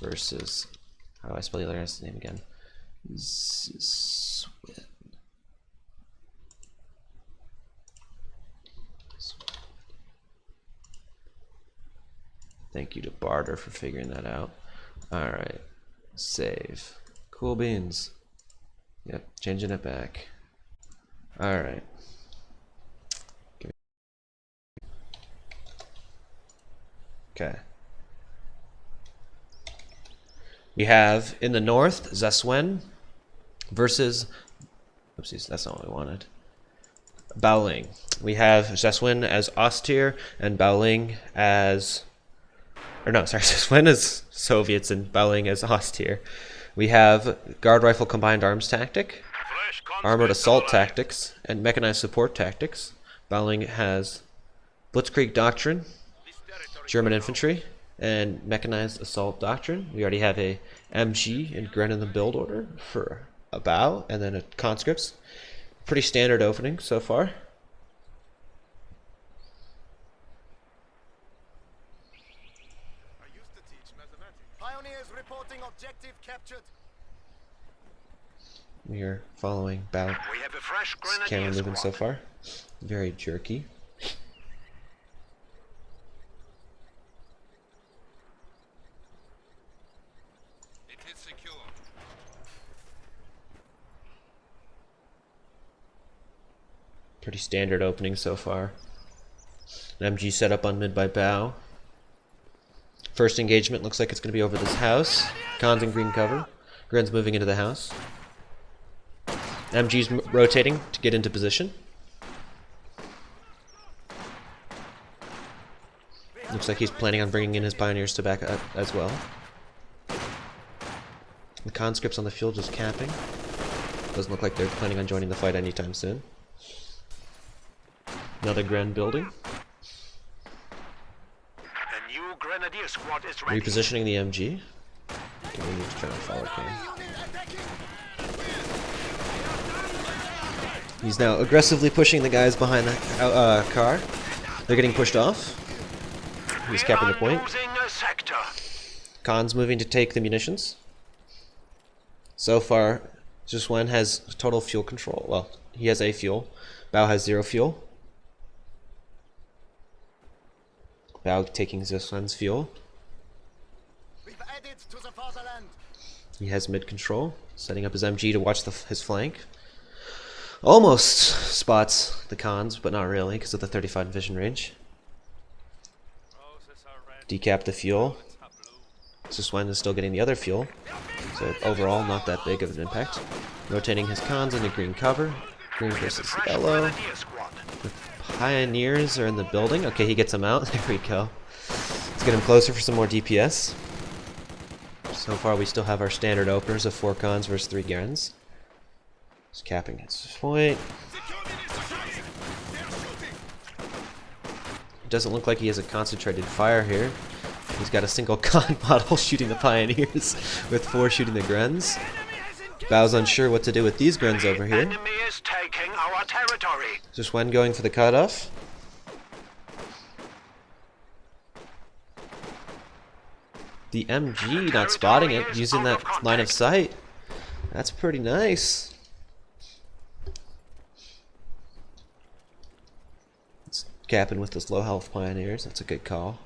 versus, how do I spell the other guy's name again? Zyswen. Thank you to Barter for figuring that out. Alright, save. Cool beans. Yep, changing it back. Alright. Okay. We have in the north Zyswen versus, oopsies, that's not what we wanted. Baoliang. We have Zyswen as Ost tier and Baoliang as, or no, sorry, Zyswen as Soviets and Baoliang as Ost tier. We have guard rifle combined arms tactic, armored assault tactics, and mechanized support tactics. Baoliang has Blitzkrieg doctrine, German infantry, and mechanized assault doctrine. We already have a MG and Gren in the build order for a Bao, and then a conscripts. Pretty standard opening so far. Pioneers reporting objective captured. We are following Bao. We have a fresh Camera movement so far. Very jerky. Pretty standard opening so far. An MG set up on mid by Bao. First engagement looks like it's going to be over this house. Khan's in green cover. Gren's moving into the house. MG's rotating to get into position. Looks like he's planning on bringing in his pioneers to back up as well. The conscripts on the field just camping. Doesn't look like they're planning on joining the fight anytime soon. Another Gren building. A new Grenadier squad is ready. Repositioning the MG. Okay, we need to try to follow him. He's now aggressively pushing the guys behind the car. They're getting pushed off. He's capping the point. Khan's moving to take the munitions. So far, Zyswen has total fuel control. Well, he has a fuel. Bao has 0 fuel. Bao taking Zyswen's fuel. We've added to the fatherland. He has mid control, setting up his MG to watch his flank. Almost spots the Khans, but not really because of the 35 vision range. Decap the fuel. Zyswen is still getting the other fuel, so overall not that big of an impact. Rotating his Khans into green cover. Green versus yellow. Pioneers are in the building. Okay, he gets them out. There we go. Let's get him closer for some more DPS. So far, we still have our standard openers of 4 Khans versus 3 Gens. Just capping his point. It doesn't look like he has a concentrated fire here. He's got a single Khan model shooting the Pioneers, with 4 shooting the Grens. Bao's unsure what to do with these Grens over here. Enemy is taking our territory. Zyswen going for the cutoff. The MG not spotting it, using that line of sight. That's pretty nice. It's capping with those low health Pioneers. That's a good call.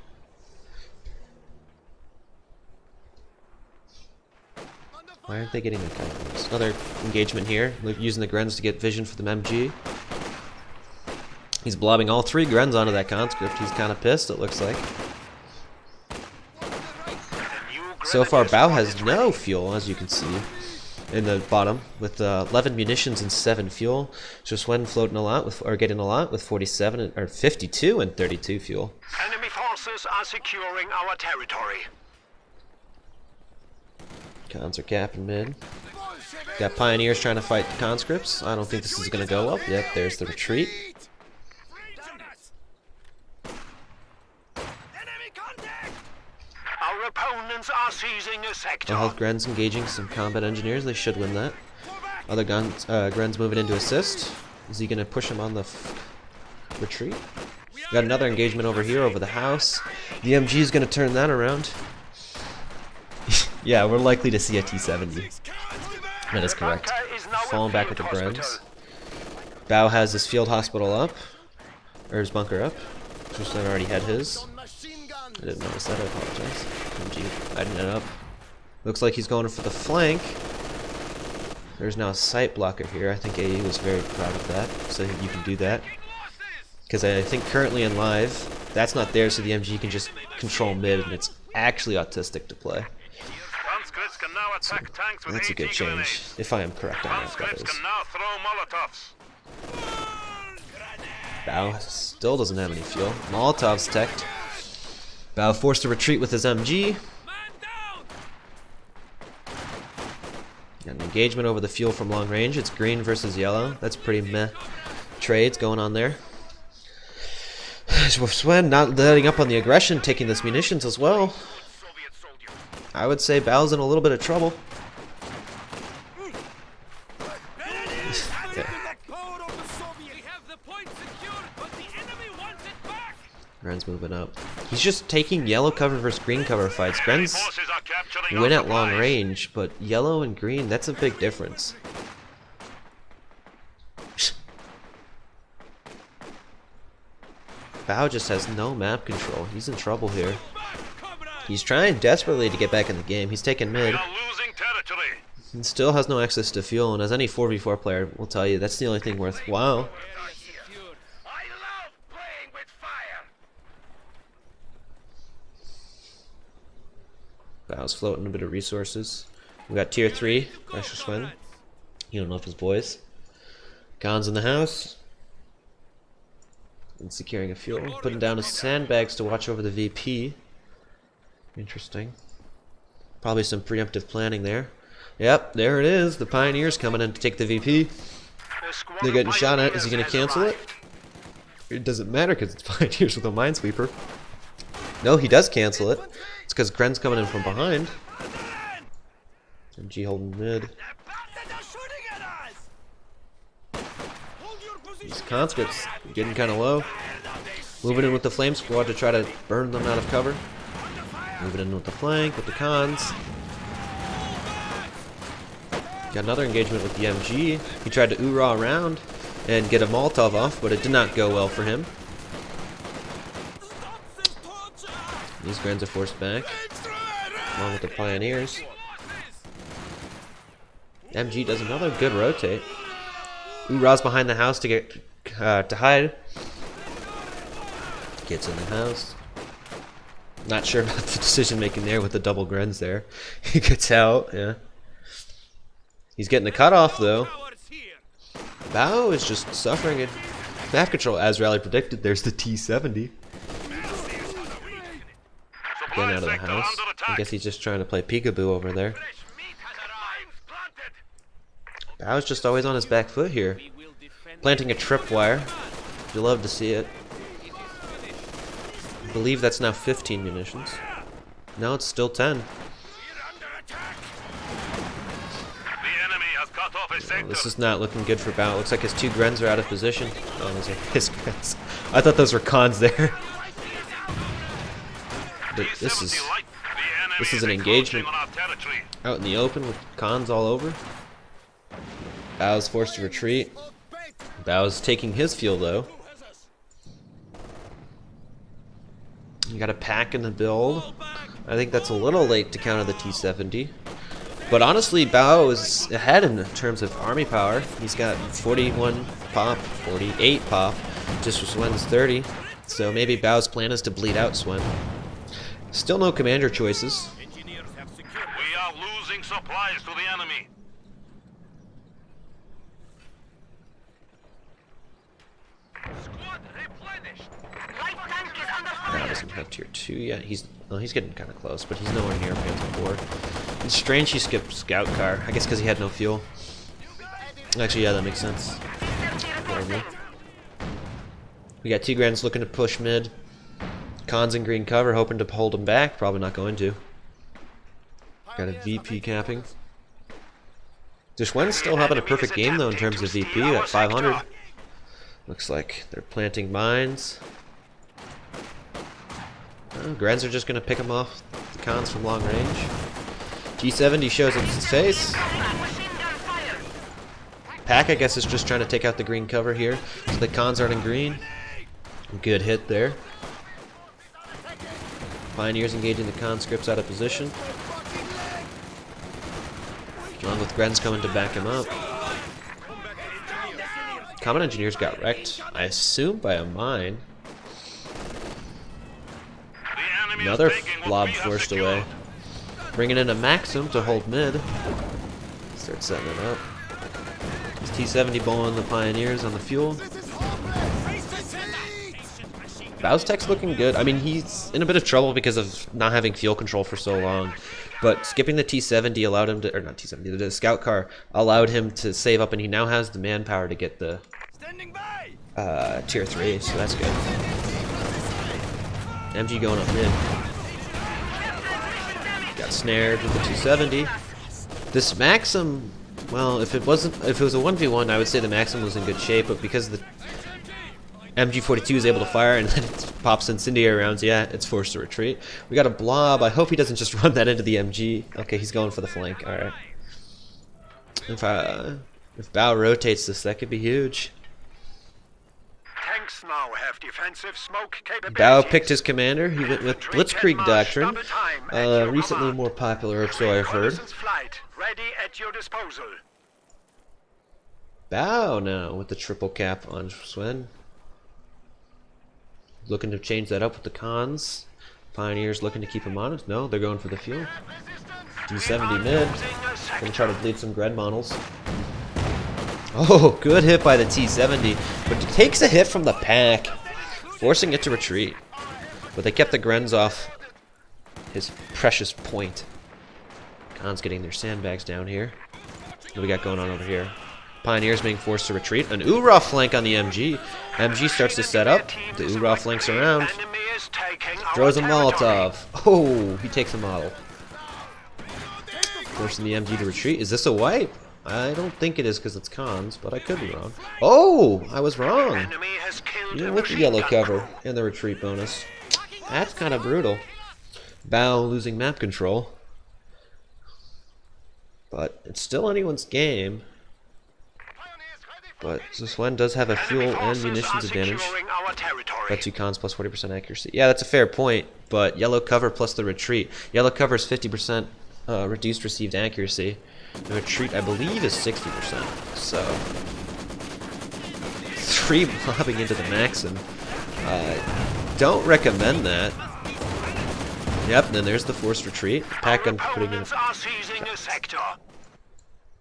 Why aren't they getting the combos? Another engagement here, using the Grens to get vision for the MG. He's blobbing all 3 Grens onto that conscript. He's kind of pissed, it looks like. So far, Bao has no fuel, as you can see, in the bottom, with 11 munitions and 7 fuel. Zyswen floating a lot, or getting a lot, with 47 or 52 and 32 fuel. Enemy forces are securing our territory. Khans are capping mid. Got Pioneers trying to fight the conscripts. I don't think this is going to go well. Yep, there's the retreat. Our opponents are seizing a sector. Health Gren's engaging some combat engineers. They should win that. Other Gren's moving in to assist. Is he going to push him on the retreat? Got another engagement over here, over the house. The MG is going to turn that around. Yeah, we're likely to see a T70. That is correct. Bunker is now a Falling back with field the Grens. hospital. Bao has his field hospital up. Or his bunker up. Zyswen already had his. Machine gun. I didn't notice that, I apologize. MG, I didn't end up. Looks like he's going for the flank. There's now a sight blocker here. I think AE was very proud of that, so you can do that. Because I think currently in live, that's not there, so the MG can just control mid, and it's actually autistic to play. Conscripts can now attack tanks with That's a AT good change, grenades. if I am correct on that, that Conscripts is. can now throw Molotovs. Bao still doesn't have any fuel. Molotov's teched. Bao forced to retreat with his MG. Got an engagement over the fuel from long range. It's green versus yellow. That's pretty meh trades going on there. Zyswen not letting up on the aggression, taking this munitions as well. I would say Bao's in a little bit of trouble. Okay. Gren's moving up. He's just taking yellow cover versus green cover fights. Gren's Forces are capturing win our at long supplies. range, but yellow and green, that's a big difference. Bao just has no map control. He's in trouble here. He's trying desperately to get back in the game. He's taking We mid. are losing territory. And still has no access to fuel, and as any 4v4 player will tell you, that's the only thing worthwhile. I love playing with fire. Bao's floating a bit of resources. We got tier 3, Zyswen. You don't know if his boys. Khan's in the house. And securing a fuel. Putting down his sandbags to watch over the VP. Interesting. Probably some preemptive planning there. Yep, there it is. The Pioneers coming in to take the VP. They're getting shot at. Is he going to cancel it? It doesn't matter because it's Pioneers with a Minesweeper. No, he does cancel it. It's because Gren's coming in from behind. MG holding mid. These conscripts getting kind of low. Moving in with the flame squad to try to burn them out of cover. Moving in with the flank, with the cons. Got another engagement with the MG. He tried to oorah around and get a Molotov off, but it did not go well for him. These Grens are forced back, along with the Pioneers. MG does another good rotate. Oorah's behind the house to get to hide. Gets in the house. Not sure about the decision making there with the double Grens there. He gets out, yeah. He's getting the cutoff though. Bao is just suffering it. Map control as Rally predicted. There's the T70. Getting out of the house. I guess he's just trying to play peekaboo over there. Bao's just always on his back foot here. Planting a tripwire. You love to see it. I believe that's now 15 munitions. No, it's still 10. This is not looking good for Bao. Looks like his two Grens are out of position. Oh, those are his Grens. I thought those were cons there. But this is an engagement out in the open with cons all over. Bao's forced to retreat. Bao's taking his fuel though. You got a pack in the build. I think that's a little late to counter the T70. But honestly, Bao is ahead in terms of army power. He's got 41 pop, 48 pop. Just Zyswen's 30. So maybe Bao's plan is to bleed out Zyswen. Still no commander choices. We are losing supplies to the enemy. Squad replenished. Light tank is under fire. Bao doesn't have tier 2 yet. He's getting kind of close, but he's nowhere near Phantom 4. It's strange he skipped Scout Car. I guess because he had no fuel. Actually, yeah, that makes sense. Whatever. We got two Grens looking to push mid. Cons in green cover, hoping to hold him back. Probably not going to. Got a VP capping. Zyswen's still having a perfect game though in terms of VP at 500. Looks like they're planting mines. Grens are just going to pick them off the cons from long range. T70 shows its face. Pack, I guess, is just trying to take out the green cover here, so the cons aren't in green. Good hit there. Pioneers engaging the conscripts out of position. Along with Grenz coming to back him up. Common Engineers got wrecked, I assume, by a mine. Another blob forced away. Bringing in a Maxim to hold mid. Start setting it up. T70 bowling the Pioneers on the fuel. Baostech's looking good. I mean, he's in a bit of trouble because of not having fuel control for so long. But skipping the T70 allowed him to, or not T70, the scout car allowed him to save up, and he now has the manpower to get the tier 3, so that's good. MG going up mid. Got snared with the 270. This Maxim, well, if it was a 1v1, I would say the Maxim was in good shape, but because the MG42 is able to fire and then it pops incendiary rounds, yeah, it's forced to retreat. We got a blob. I hope he doesn't just run that into the MG. Okay, he's going for the flank. All right. If Bao rotates this, that could be huge. Tanks now have defensive smoke capabilities. Bao picked his commander. He went with Blitzkrieg Doctrine, recently more popular, so I've heard. Ready at your disposal. Bao now with the triple cap on Zyswen. Looking to change that up with the cons. Pioneers looking to keep him honest. No, they're going for the fuel. D70 mid. Gonna try to bleed some Gred models. Oh, good hit by the T70. But it takes a hit from the pack, forcing it to retreat. But they kept the Grens off his precious point. Cons getting their sandbags down here. What do we got going on over here? Pioneers being forced to retreat. An Ura flank on the MG. MG starts to set up. The Ura flanks around. Throws a Molotov. Oh, he takes a model. Forcing the MG to retreat. Is this a wipe? I don't think it is because it's cons, but I could be wrong. Oh, I was wrong. Even with the yellow cover and the retreat bonus. That's kind of brutal. Bao losing map control. But it's still anyone's game. But Zyswen does have a fuel and munitions advantage. But 2 cons plus 40% accuracy. Yeah, that's a fair point. But yellow cover plus the retreat. Yellow cover is 50% reduced received accuracy. The retreat, I believe, is 60%. So 3 blobbing into the Maxim. Don't recommend that. Yep, and then there's the forced retreat. Pack gun putting in.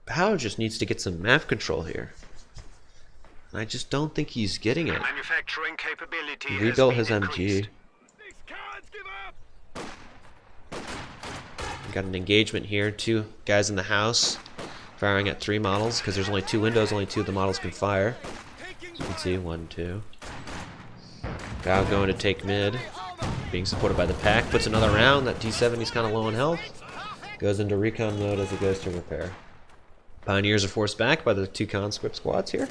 Bao just needs to get some map control here. I just don't think he's getting it. He rebuilt his MG. Got an engagement here. 2 guys in the house firing at 3 models because there's only 2 windows. Only 2 of the models can fire. As you can see, 1, 2. Bao going to take mid. Being supported by the pack. Puts another round. That T70's kind of low on health. Goes into recon mode as it goes to repair. Pioneers are forced back by the 2 conscript squads here.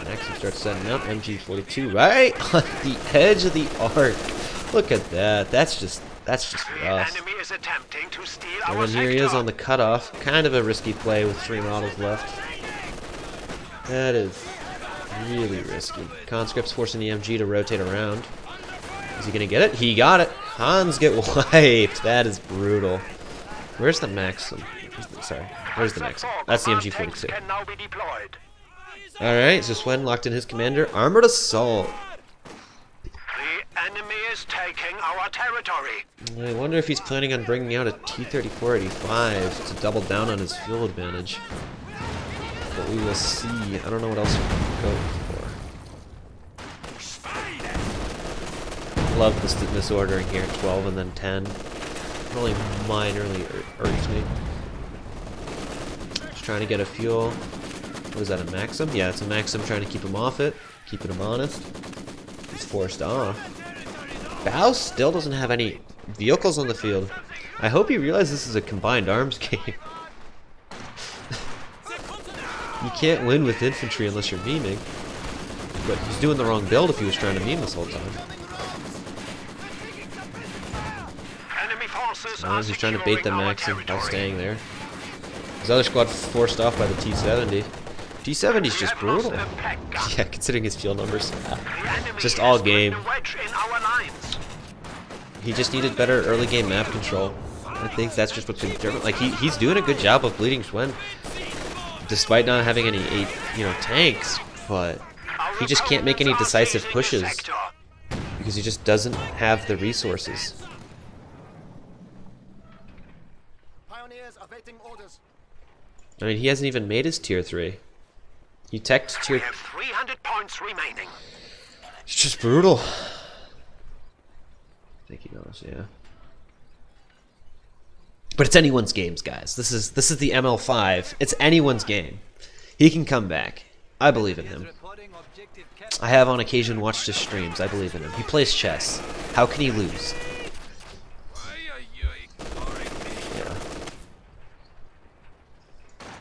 Maxim starts setting up. MG42 right on the edge of the arc. Look at that. That's just rough. And then here he is on the cutoff. Kind of a risky play with 3 models left. That is really risky. Conscript's forcing the MG to rotate around. Is he gonna get it? He got it. Hans get wiped. That is brutal. Where's the Maxim? Sorry. Where's the Maxim? That's the MG42. Alright, so Zyswen locked in his commander. Armored Assault. The enemy is taking our territory. I wonder if he's planning on bringing out a T-3485 to double down on his fuel advantage. But we will see. I don't know what else we can go for. Love this misordering here. 12 and then 10. It only minorly irks me. Just trying to get a fuel. What is that, a Maxim? Yeah, it's a Maxim trying to keep him off it. Keeping him honest. He's forced off. Bao still doesn't have any vehicles on the field. I hope he realizes this is a combined arms game. You can't win with infantry unless you're memeing. But he's doing the wrong build if he was trying to meme this whole time. forces Oh, are he's trying to bait the securing our Maxim by territory. staying there. His other squad forced off by the T-70. T-70's We just have lost brutal. a pack gun. Yeah, considering his field numbers. The enemy Just all has put game. a wedge in our lines. He just needed better early game map control. I think that's just what's been different. Like he's doing a good job of bleeding Zyswen, despite not having any tanks. But he just can't make any decisive pushes because he just doesn't have the resources. Pioneers awaiting orders. I mean, he hasn't even made his tier 3. He teched We tier. have 300 points remaining. It's just brutal. I think he knows, yeah. But it's anyone's games, guys. This is the ML5. It's anyone's game. He can come back. I believe in him. I have on occasion watched his streams. I believe in him. He plays chess. How can he lose? Yeah.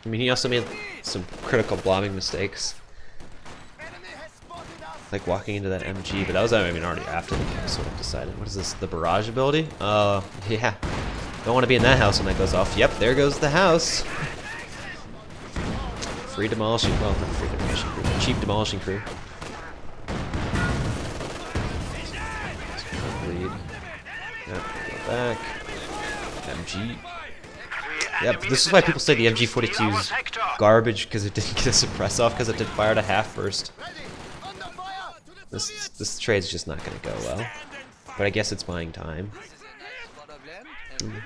I mean, he also made some critical blobbing mistakes, Enemy has spotted us. like walking into that MG. But that was, I mean, already after the game sort of decided. What is this? The barrage ability? Oh, yeah. Don't want to be in that house when that goes off. Yep, there goes the house. Free demolishing. Well, not free demolishing crew. Cheap demolishing crew. Bleed. Yep, go back. MG. Yep, this is why people say the MG42 is garbage because it didn't get a suppress off because it did fire at a half burst. Ready. Under fire. This trade's just not going to go well. But I guess it's buying time.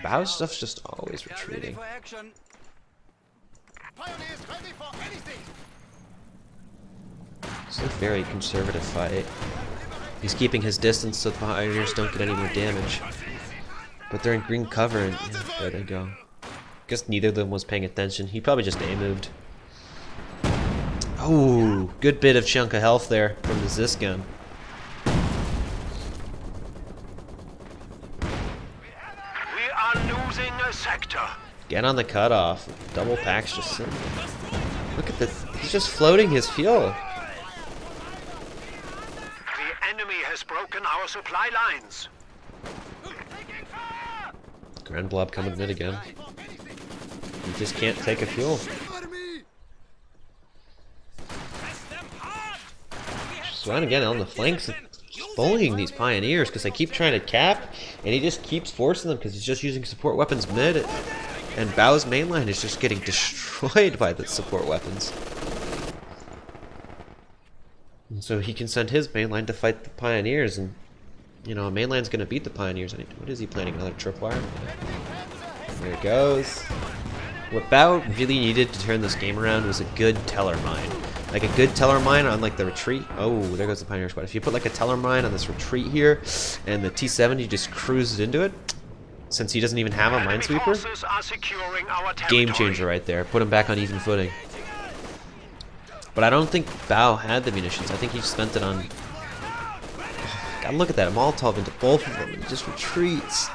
Bao stuff's just always retreating. Pioneers ready for anything. It's a very conservative fight. He's keeping his distance so the Pioneers don't get any more damage. But they're in green cover and yeah, there they go. Guess neither of them was paying attention. He probably just A-moved. Oh, good bit of chunk of health there from the Zyswen. We are losing a sector. Get on the cutoff. Double packs just sitting there. Look at this. He's just floating his fuel. The enemy has broken our supply lines. Grand Blob coming mid again. He just can't take a fuel. Zyswen again on the flanks, bullying these Pioneers because they keep trying to cap, and he just keeps forcing them because he's just using support weapons mid, and Bao's mainline is just getting destroyed by the support weapons. And so he can send his mainline to fight the Pioneers, and you know, mainline's gonna beat the Pioneers. What is he planning? Another tripwire? There it goes. What Bao really needed to turn this game around was a good teller mine. Like a good teller mine on like the retreat. Oh, there goes the Pioneer squad. If you put like a teller mine on this retreat here, and the T-70 just cruises into it, since he doesn't even have a minesweeper, game changer right there. Put him back on even footing. But I don't think Bao had the munitions. I think he spent it on... God, look at that. A Molotov into both of them. And he just retreats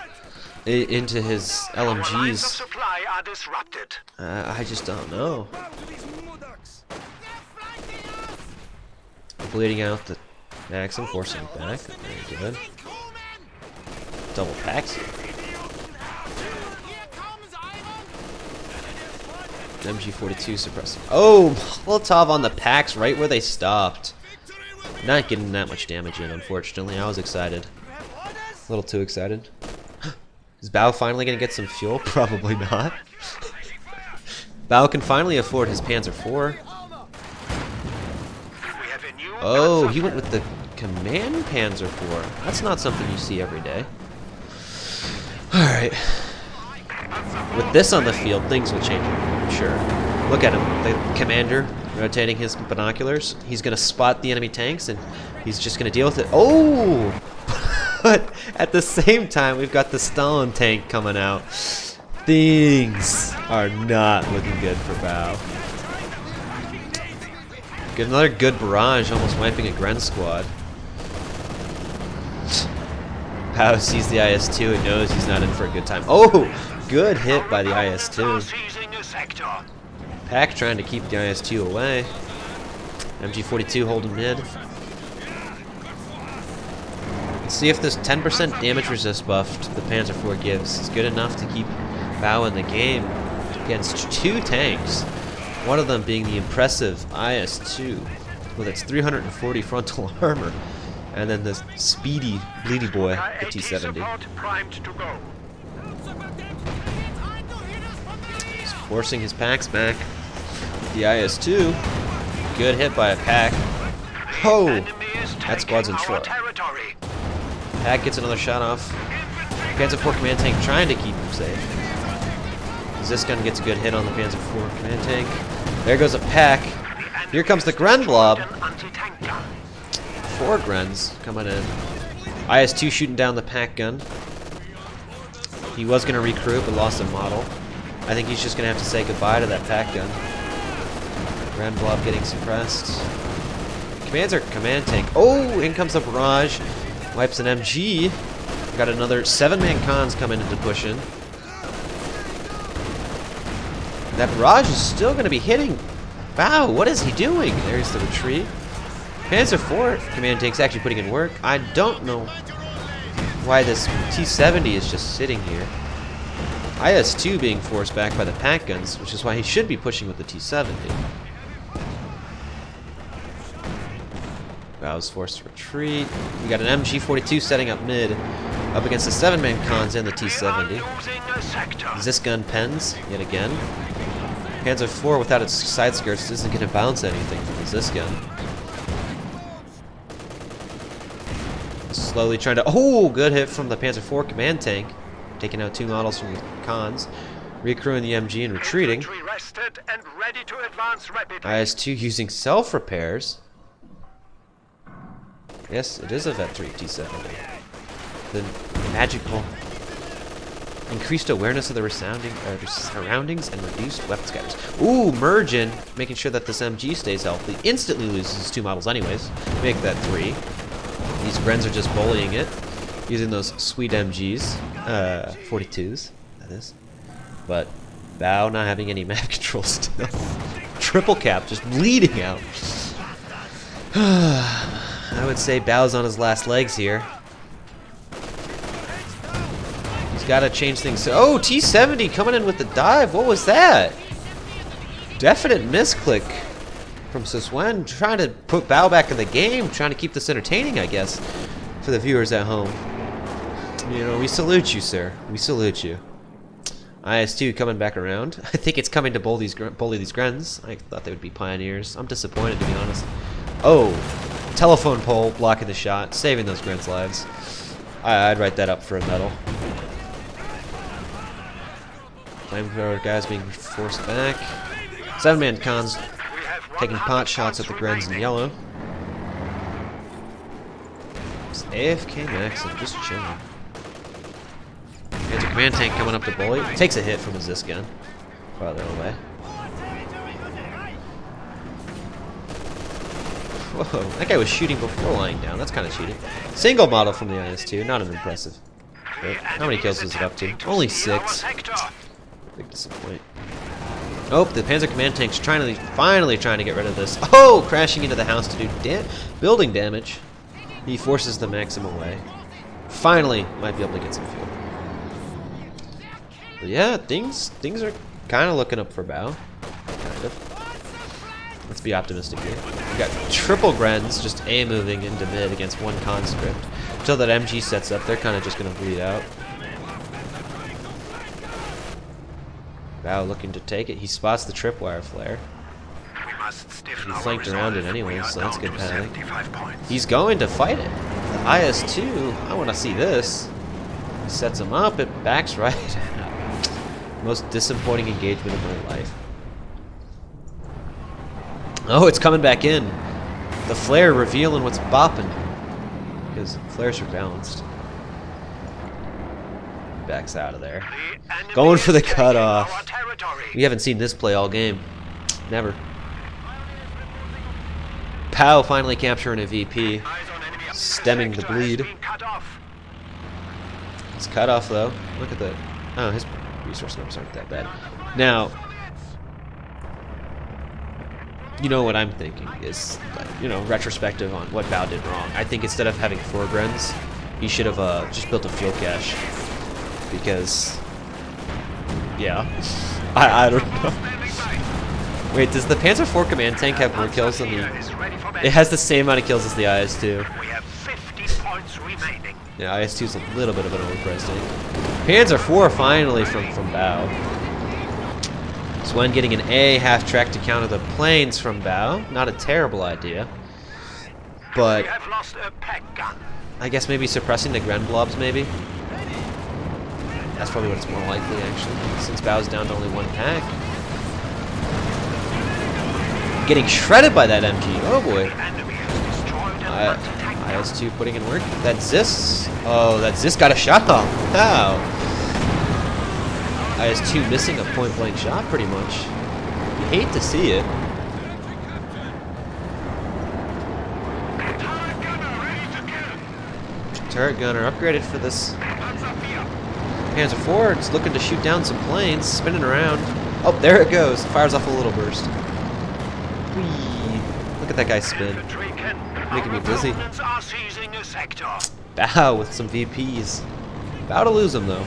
into his LMGs. I just don't know. Bleeding out the Maxim, forcing it back. Very good. Double packs. MG42 suppressing. Oh, Molotov on the packs right where they stopped. Not getting that much damage in, unfortunately. I was excited. A little too excited. Is Bao finally going to get some fuel? Probably not. Bao can finally afford his Panzer IV. Oh, he went with the Command Panzer IV. That's not something you see every day. Alright. With this on the field, things will change, I'm sure. Look at him, the commander rotating his binoculars. He's going to spot the enemy tanks and he's just going to deal with it. Oh! But at the same time, we've got the Stalin tank coming out. Things are not looking good for Bao. Get another good barrage, almost wiping a Gren squad. Bao sees the IS-2 and knows he's not in for a good time. Oh! Good hit by the IS-2. Pack trying to keep the IS-2 away. MG42 holding mid. Let's see if this 10% damage resist buff the Panzer IV gives is good enough to keep Bao in the game against 2 tanks. One of them being the impressive IS-2 with its 340 frontal armor, and then the speedy bleedy boy, the T-70. He's forcing his packs back. The IS-2, good hit by a pack. Oh, that squad's in trouble. Pack gets another shot off. Panzer IV command tank trying to keep him safe. Zyswen gets a good hit on the Panzer IV command tank. There goes a pack. Here comes the Gren blob. 4 Grens coming in. IS-2 shooting down the pack gun. He was going to recruit but lost a model. I think he's just going to have to say goodbye to that pack gun. Gren blob getting suppressed. Commands command tank. Oh, in comes a barrage. Wipes an MG. Got another 7-man cons coming in to push in. That barrage is still going to be hitting. Wow, what is he doing? There's the retreat. Panzer IV command tank's actually putting in work. I don't know why this T-70 is just sitting here. IS-2 being forced back by the pack guns, which is why he should be pushing with the T-70. Bao's forced to retreat. We got an MG42 setting up mid, up against the 7-man cons and the T-70. Zyswen pens, yet again. Panzer IV without its side skirts isn't going to bounce anything from the Zyswen. Slowly trying to... Oh, good hit from the Panzer IV command tank. Taking out 2 models from the cons. Recrewing the MG and retreating. IS-2 using self-repairs. Yes, it is a Vet 3 T-70. The magical increased awareness of the surroundings and reduced weapon scatters. Ooh, merge in, making sure that this MG stays healthy. Instantly loses 2 models anyways. Make that 3. These Grens are just bullying it, using those sweet MGs. 42s, that is. But Bao not having any map control still. Triple cap just bleeding out. I would say Bao's on his last legs here. He's got to change things. Oh, T-70 coming in with the dive. What was that? Definite misclick from Zyswen, trying to put Bao back in the game, trying to keep this entertaining, I guess, for the viewers at home. You know, we salute you, sir. We salute you. IS-2 coming back around. I think it's coming to bully these Grens. I thought they would be pioneers. I'm disappointed, to be honest. Oh, telephone pole blocking the shot, saving those Grens' lives. I'd write that up for a medal. Flamethrower guys being forced back. 7-man cons taking pot shots at the Grens in yellow. It's AFK Maxim just chilling. Panzer command tank coming up to bully. Takes a hit from a Zyswen. Farther away. Whoa, that guy was shooting before lying down. That's kind of cheating. Single model from the IS-2, not an impressive. But how many kills is it up to? Only 6. Big disappointment. Oh, the Panzer command tank's finally trying to get rid of this. Oh, crashing into the house to do building damage. He forces the Maxim away. Finally, might be able to get some fuel. But yeah, things are kind of looking up for Bao. Kind of. Let's be optimistic here. We got triple Grens just A moving into mid against 1 conscript. Until that MG sets up, they're kind of just going to bleed out. Bao looking to take it. He spots the tripwire flare. He flanked around it anyway, so that's good padding. He's going to fight it. The IS-2, I want to see this. He sets him up, it backs right. Most disappointing engagement of my life. Oh, it's coming back in. The flare revealing what's bopping. Because flares are balanced. Backs out of there. Going for the cutoff. We haven't seen this play all game. Never. Bao finally capturing a VP. Stemming the bleed. It's cut off though. Look at that. Oh, his resource numbers aren't that bad. Now, you know what I'm thinking is, you know, retrospective on what Bao did wrong. I think instead of having 4 Grens, He should have just built a fuel cache. Because, yeah, I don't know. Wait, does the Panzer IV command tank have more kills than the... It has the same amount of kills as the IS-2. We have 50 points remaining. Yeah, IS-2 is a little bit of an overpriced tank. Panzer IV finally from Bao. Zyswen getting an A half-track to counter the planes from Bao. Not a terrible idea. But We have lost a pack gun. I guess maybe suppressing the Grenblobs, maybe? That's probably what it's more likely, actually, since Bao's down to only one pack. Getting shredded by that MG. Oh boy. IS-2 putting in work. That Zys. Oh, that Zys got a shot off. How? IS-2 missing a point-blank shot, pretty much. You hate to see it. Turret gunner upgraded for this. Panzer IV, it's looking to shoot down some planes, spinning around. Oh, there it goes. Fires off a little burst. Whee. Look at that guy spin. Making me dizzy. Bao with some VPs. About to lose them, though.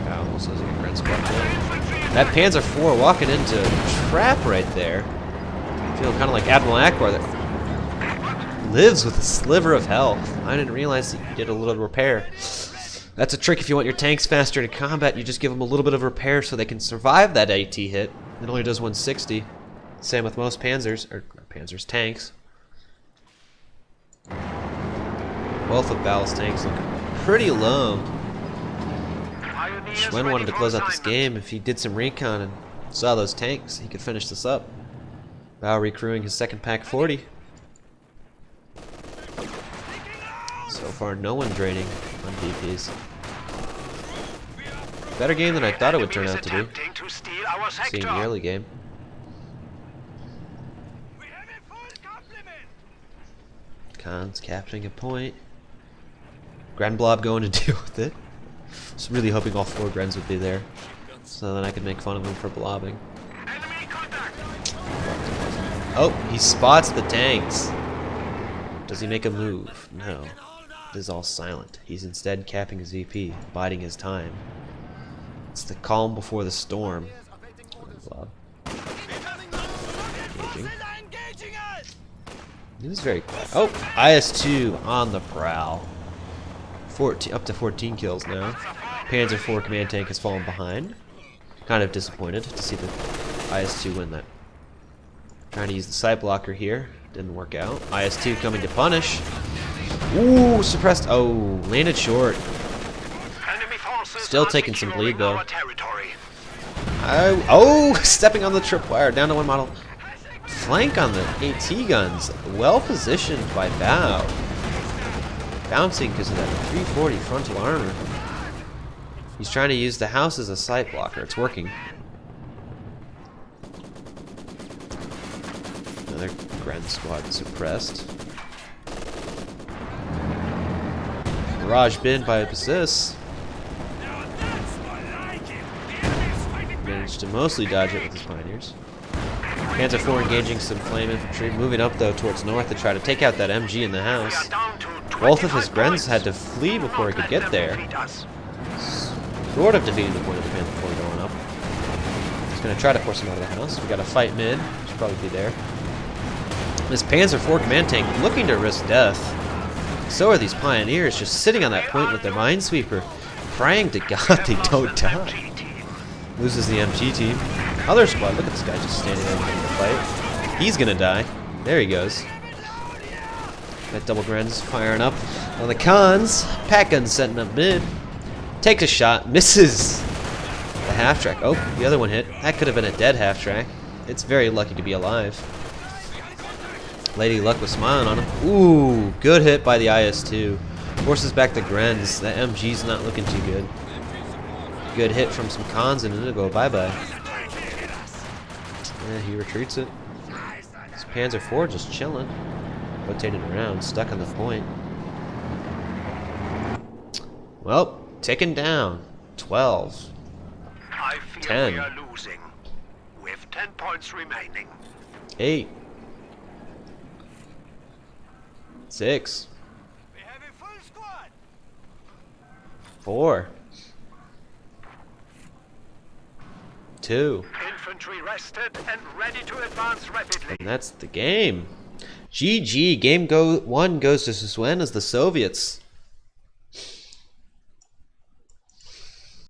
Bao almost doesn't get red squad there. That Panzer IV walking into a trap right there. Feeling kind of like Admiral Akbar that lives with a sliver of health. I didn't realize that you did a little repair. That's a trick if you want your tanks faster to combat. You just give them a little bit of repair so they can survive that AT hit. It only does 160. Same with most Panzers, or Panzers tanks. Both of Bao's tanks look pretty low. Zyswen wanted to close out this game. If he did some recon and saw those tanks, he could finish this up. Bao recrewing his second pack 40. So far, no one draining on VPs. Better game than I thought it would turn out to be. Seeing the early game. Khan's capturing a point. Grenblob going to deal with it. Just really hoping all 4 Grens would be there, so then I could make fun of him for blobbing. Oh, he spots the tanks. Does he make a move? No. It is all silent. He's instead capping his VP, biding his time. It's the calm before the storm. Engaging. He was very quiet. Oh, IS-2 on the prowl. Up to 14 kills now. Panzer IV command tank has fallen behind. Kind of disappointed to see the IS-2 win that. Trying to use the side blocker here. Didn't work out. IS-2 coming to punish. Ooh, suppressed. Oh, landed short. Still taking some bleed though. Oh, stepping on the tripwire. Down to 1 model. Flank on the AT guns. Well positioned by Bao. Bouncing because of that 340 frontal armor. He's trying to use the house as a sight blocker. It's working. Another Grand Squad suppressed. Barrage bin by Zys. Managed to mostly dodge it with his Pioneers. Panzer IV engaging some flame infantry, moving up though towards north to try to take out that MG in the house. Both of his Grens had to flee before he could get there. Sort of defeating the point of the Panzer IV going up. He's going to try to force him out of the house. We got a fight mid. Should probably be there. This Panzer IV command tank looking to risk death. So are these Pioneers just sitting on that point with their Minesweeper, praying to God they don't die. Loses the MG team. Other squad, look at this guy just standing there waiting to fight. He's gonna die. There he goes. That double Gren's firing up on the Khans. Pack gun setting up mid. Takes a shot, misses the half track. Oh, the other one hit. That could have been a dead half track. It's very lucky to be alive. Lady Luck was smiling on him. Ooh, good hit by the IS-2. Forces back the Grens. That MG's not looking too good. Good hit from some Khans and it'll go bye-bye. Yeah, he retreats it. This Panzer IV just chilling. Rotating around, stuck on the point. Well, ticking down. 12. I feel 10. we are losing. With 10 points remaining. 8. 6, We have a full squad. 4, 2, Infantry rested and ready to advance rapidly. and that's the game. GG. Game 1 goes to Zyswen as the Soviets.